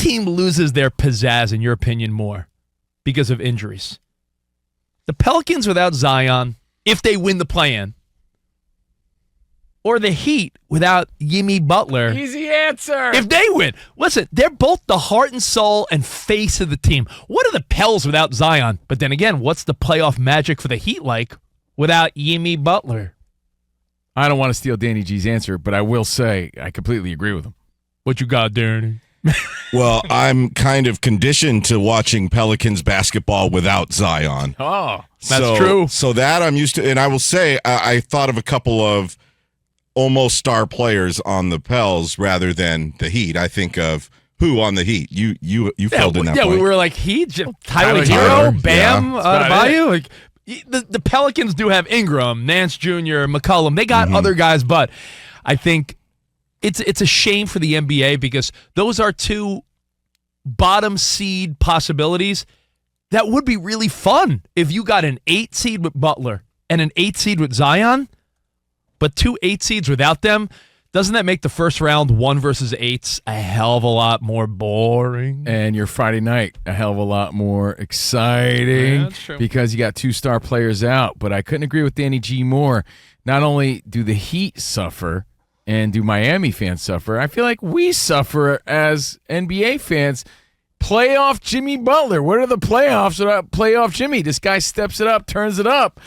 team loses their pizzazz, in your opinion, more because of injuries? The Pelicans without Zion, if they win the play-in, or the Heat without Jimmy Butler. Easy answer. If they win. Listen, they're both the heart and soul and face of the team. What are the Pels without Zion? But then again, what's the playoff magic for the Heat like without Jimmy Butler? I don't want to steal Danny G's answer, but I will say I completely agree with him. What you got, Danny? Well, I'm kind of conditioned to watching Pelicans basketball without Zion. Oh, that's true. So that I'm used to. And I will say, I thought of a couple of almost star players on the Pels rather than the Heat. I think of who on the Heat? You filled in that point. Yeah, we were like Heat, Tyler Tyler, Hero, Bam, yeah. Bayou. Like, the Pelicans do have Ingram, Nance Jr., McCollum. They got other guys, but I think it's a shame for the NBA because those are two bottom seed possibilities that would be really fun if you got an 8 seed with Butler and an 8 seed with Zion, but 2 8 seeds without them. Doesn't that make the first round 1 versus 8s a hell of a lot more boring? And your Friday night a hell of a lot more exciting, Yeah, that's true. because you got 2 star players out. But I couldn't agree with Danny G more. Not only do the Heat suffer and do Miami fans suffer, I feel like we suffer as NBA fans. Playoff Jimmy Butler. What are the playoffs without playoff Jimmy? This guy steps it up, turns it up.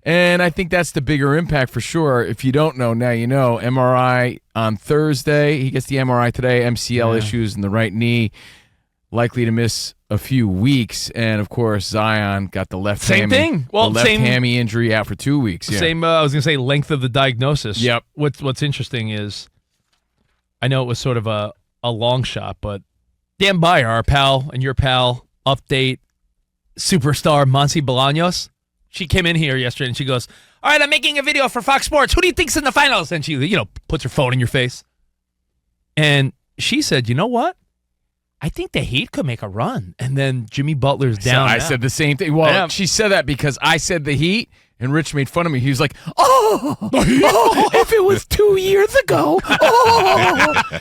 And I think that's the bigger impact for sure. If you don't know, now you know. MRI on Thursday. He gets the MRI today. MCL issues in the right knee. Likely to miss a few weeks. And, of course, Zion got the left Same hammy. thing. Well, the left same hammy injury out for 2 weeks. Yeah. Same, I was going to say length of the diagnosis. Yep. What's interesting is, I know it was sort of a long shot, but Dan Beyer, our pal and your pal, update superstar Monse Bolaños. She came in here yesterday and she goes, all right, I'm making a video for Fox Sports. Who do you think's in the finals? And she, puts her phone in your face. And she said, you know what? I think the Heat could make a run. And then Jimmy Butler's down. I said the same thing. Well, she said that because I said the Heat, and Rich made fun of me. He was like, if it was 2 years ago.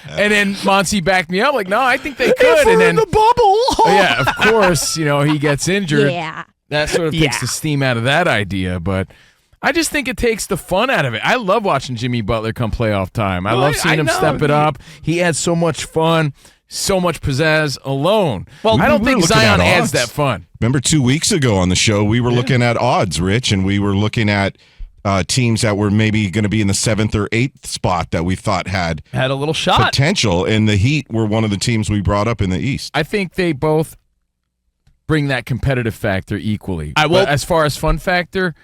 And then Monty backed me up like, no, I think they could. If we're and then in the bubble. yeah, of course, he gets injured. Yeah. That sort of takes the steam out of that idea, but I just think it takes the fun out of it. I love watching Jimmy Butler come playoff time. I love seeing him step it up. He had so much fun, so much pizzazz alone. Well, I don't think Zion adds that fun. Remember 2 weeks ago on the show, we were looking at odds, Rich, and we were looking at teams that were maybe going to be in the 7th or 8th spot that we thought had a little shot potential, and the Heat were one of the teams we brought up in the East. I think they both bring that competitive factor equally. But as far as fun factor,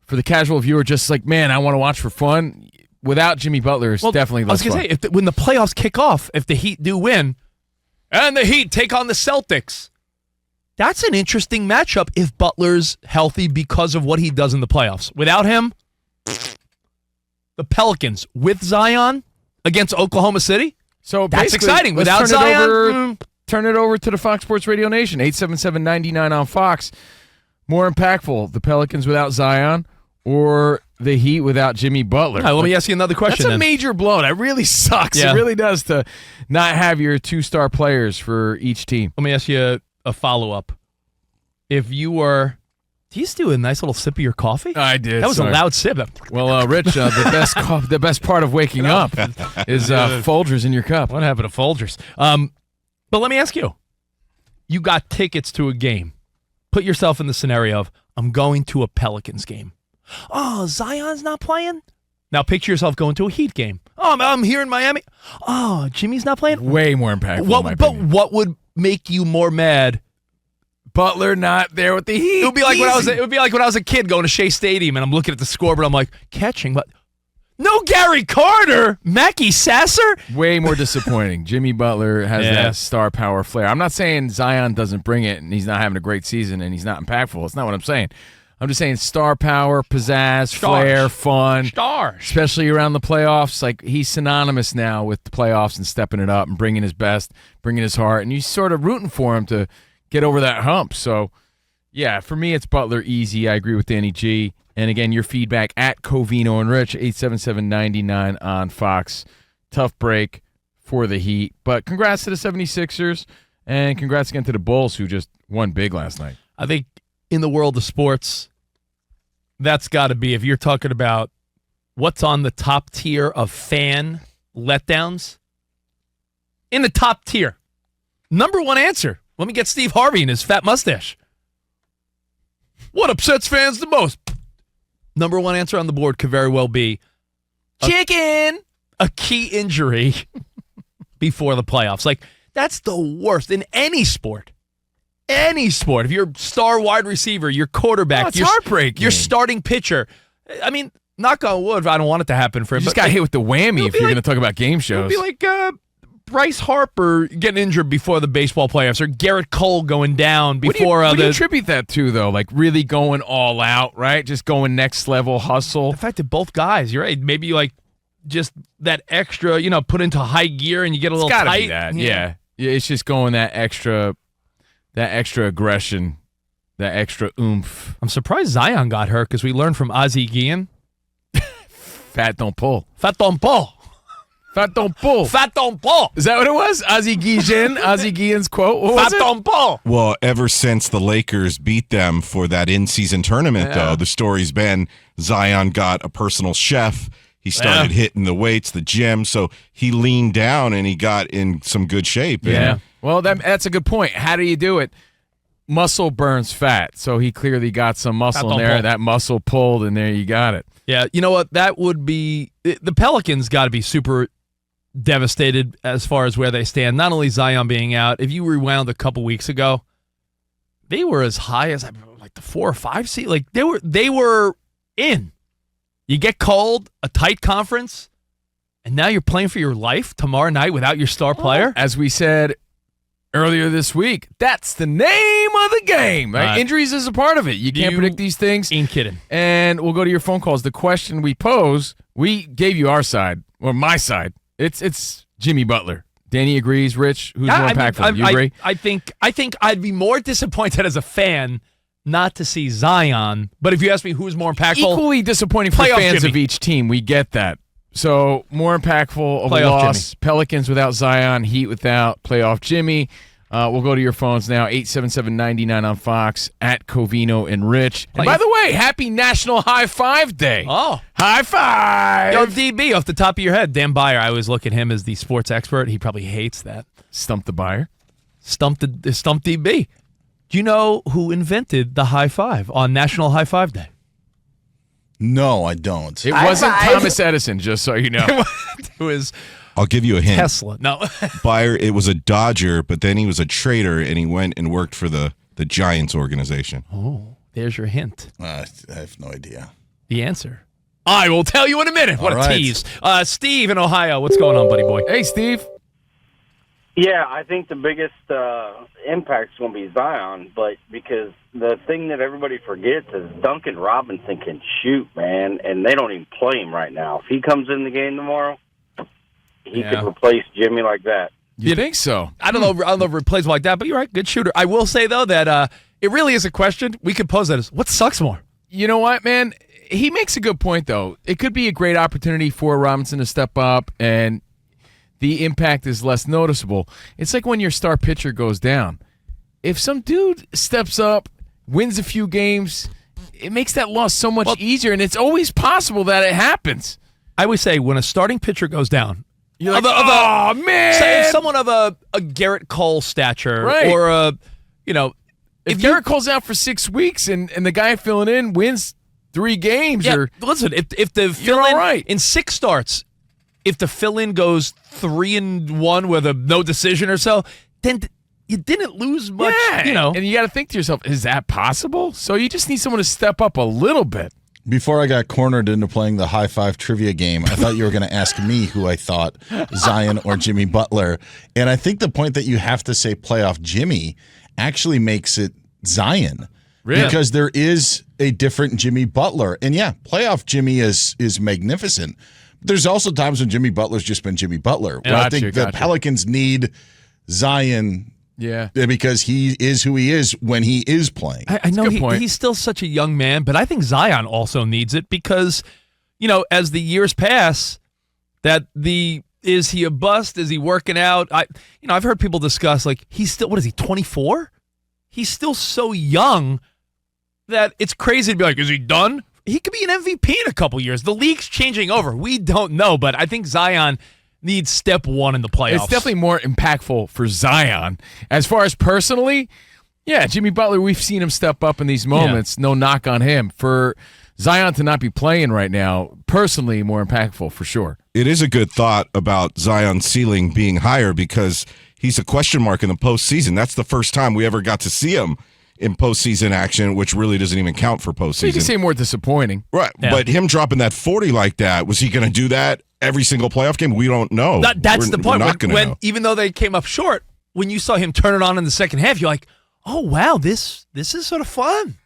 for the casual viewer, just like, man, I want to watch for fun. Without Jimmy Butler, it's definitely less fun. I was going to say, when the playoffs kick off, if the Heat do win, and the Heat take on the Celtics, that's an interesting matchup if Butler's healthy because of what he does in the playoffs. Without him, the Pelicans with Zion against Oklahoma City, so that's exciting. Without Zion, turn it over to the Fox Sports Radio Nation. 877-99 on Fox. More impactful, the Pelicans without Zion or the Heat without Jimmy Butler? All right, let me ask you another question. That's a major blow. That really sucks. Yeah. It really does to not have your 2-star players for each team. Let me ask you a follow-up. If you were... Do you just do a nice little sip of your coffee? I did. That was a loud sip. Well, Rich, the best part of waking up is Folgers in your cup. What happened to Folgers? But let me ask you. You got tickets to a game. Put yourself in the scenario of, I'm going to a Pelicans game. Oh, Zion's not playing? Now picture yourself going to a Heat game. Oh, I'm here in Miami. Oh, Jimmy's not playing? Way more impactful, But what would make you more mad? Butler not there with the Heat. It would be like when I was a kid going to Shea Stadium and I'm looking at the scoreboard. I'm like, catching, but no Gary Carter, Mackie Sasser. Way more disappointing. Jimmy Butler has that star power flair. I'm not saying Zion doesn't bring it and he's not having a great season and he's not impactful. That's not what I'm saying. I'm just saying star power, pizzazz, flair, fun. Stars. Especially around the playoffs. Like, he's synonymous now with the playoffs and stepping it up and bringing his best, bringing his heart. And you're sort of rooting for him to get over that hump. So, yeah, for me, it's Butler easy. I agree with Danny G. And, again, your feedback at COVINO and Rich, 877-99 on Fox. Tough break for the Heat. But congrats to the 76ers, and congrats again to the Bulls, who just won big last night. I think in the world of sports, that's got to be, if you're talking about what's on the top tier of fan letdowns, in the top tier, number one answer. Let me get Steve Harvey and his fat mustache. What upsets fans the most? Number one answer on the board could very well be chicken. A key injury before the playoffs. Like, that's the worst in any sport. Any sport. If you're a star wide receiver, your quarterback, it's heartbreaking. Your starting pitcher. I mean, knock on wood, I don't want it to happen for him. You just got hit with the whammy if you're going to talk about game shows. It would be like Bryce Harper getting injured before the baseball playoffs, or Garrett Cole going down before what do you attribute that to, though? Like, really going all out, right? Just going next level hustle. The fact that both guys, you're right, maybe like just that extra, put into high gear and you get a little tight. It's gotta be that, yeah. It's just going that extra aggression, that extra oomph. I'm surprised Zion got hurt because we learned from Ozzie Guillen. Fat don't pull. Fat don't pull. Fat don't pull. Fat don't pull. Is that what it was? Ozzie Guillen's quote? What was Fat don't pull. Well, ever since the Lakers beat them for that in-season tournament, though, the story's been Zion got a personal chef. He started hitting the weights, the gym, so he leaned down and he got in some good shape. Yeah. Well, that's a good point. How do you do it? Muscle burns fat, so he clearly got some muscle in there. Pull. That muscle pulled, and there you got it. Yeah, you know what? That would be – the Pelicans got to be super devastated as far as where they stand. Not only Zion being out, if you rewound a couple weeks ago, they were as high as like the 4 or 5 seed. Like they were in. You get cold, a tight conference, and now you're playing for your life tomorrow night without your star player? As we said earlier this week, that's the name of the game. Right? Injuries is a part of it. You can't predict these things. Ain't kidding. And we'll go to your phone calls. The question we pose, we gave you our side, or my side. It's Jimmy Butler. Danny agrees. Rich, who's more impactful? You agree? I think I'd be more disappointed as a fan not to see Zion, but if you ask me who's more impactful, equally disappointing for fans Jimmy. of each team. We get that. So more impactful of playoff a loss. Jimmy. Pelicans without Zion, Heat without playoff Jimmy. We'll go to your phones now. 877-99 on Fox at Covino and Rich. And by the way, happy National High Five Day. Oh, high five! Yo, DB, off the top of your head, Dan Byer. I always look at him as the sports expert. He probably hates that. Stump the buyer. Stump DB. Do you know who invented the high five on National High Five Day? No, I don't. It wasn't Thomas Edison, just so you know. It was I'll give you a hint. Tesla. No. Byer, it was a Dodger, but then he was a trader and he went and worked for the Giants organization. Oh, there's your hint. I have no idea. The answer. I will tell you in a minute. What All a right. tease. Steve in Ohio. What's going on, buddy boy? Hey, Steve. Yeah, I think the biggest impact is going to be Zion, but because the thing that everybody forgets is Duncan Robinson can shoot, man, and they don't even play him right now. If he comes in the game tomorrow, he could replace Jimmy like that. You think so? I don't know if it plays like that, but you're right. Good shooter. I will say, though, that it really is a question. We could pose that as, what sucks more? You know what, man? He makes a good point, though. It could be a great opportunity for Robinson to step up, and the impact is less noticeable. It's like when your star pitcher goes down. If some dude steps up, wins a few games, it makes that loss so much easier, and it's always possible that it happens. I always say when a starting pitcher goes down, you're like, oh, man. Say someone of a Garrett Cole stature, right, or a, if Garrett Cole's out for 6 weeks and the guy filling in wins 3 games, listen, if the fill-in in 6 starts, if the fill-in goes 3-1 with a no decision or so, then you didn't lose much, And you got to think to yourself, is that possible? So you just need someone to step up a little bit. Before I got cornered into playing the high five trivia game, I thought you were going to ask me who I thought, Zion or Jimmy Butler. And I think the point that you have to say playoff Jimmy actually makes it Zion. Really? Because there is a different Jimmy Butler. And yeah, playoff Jimmy is magnificent. But there's also times when Jimmy Butler's just been Jimmy Butler. Where I think the Pelicans need Zion. Yeah, because he is who he is when he is playing. I know he's still such a young man, but I think Zion also needs it because, as the years pass, that the Is he a bust? Is he working out? I've heard people discuss, like, he's still, what is he, 24? He's still so young that it's crazy to be like, is he done? He could be an MVP in a couple years. The league's changing over. We don't know, but I think Zion needs step one in the playoffs. It's definitely more impactful for Zion. As far as personally, yeah, Jimmy Butler, we've seen him step up in these moments. Yeah. No knock on him. For Zion to not be playing right now, personally more impactful for sure. It is a good thought about Zion's ceiling being higher because he's a question mark in the postseason. That's the first time we ever got to see him in postseason action, which really doesn't even count for postseason. So you can say more disappointing. Right, yeah. But him dropping that 40 like that, was he going to do that every single playoff game? We don't know. That's the point. We're not going to know. Even though they came up short, when you saw him turn it on in the second half, you're like, oh, wow, this is sort of fun.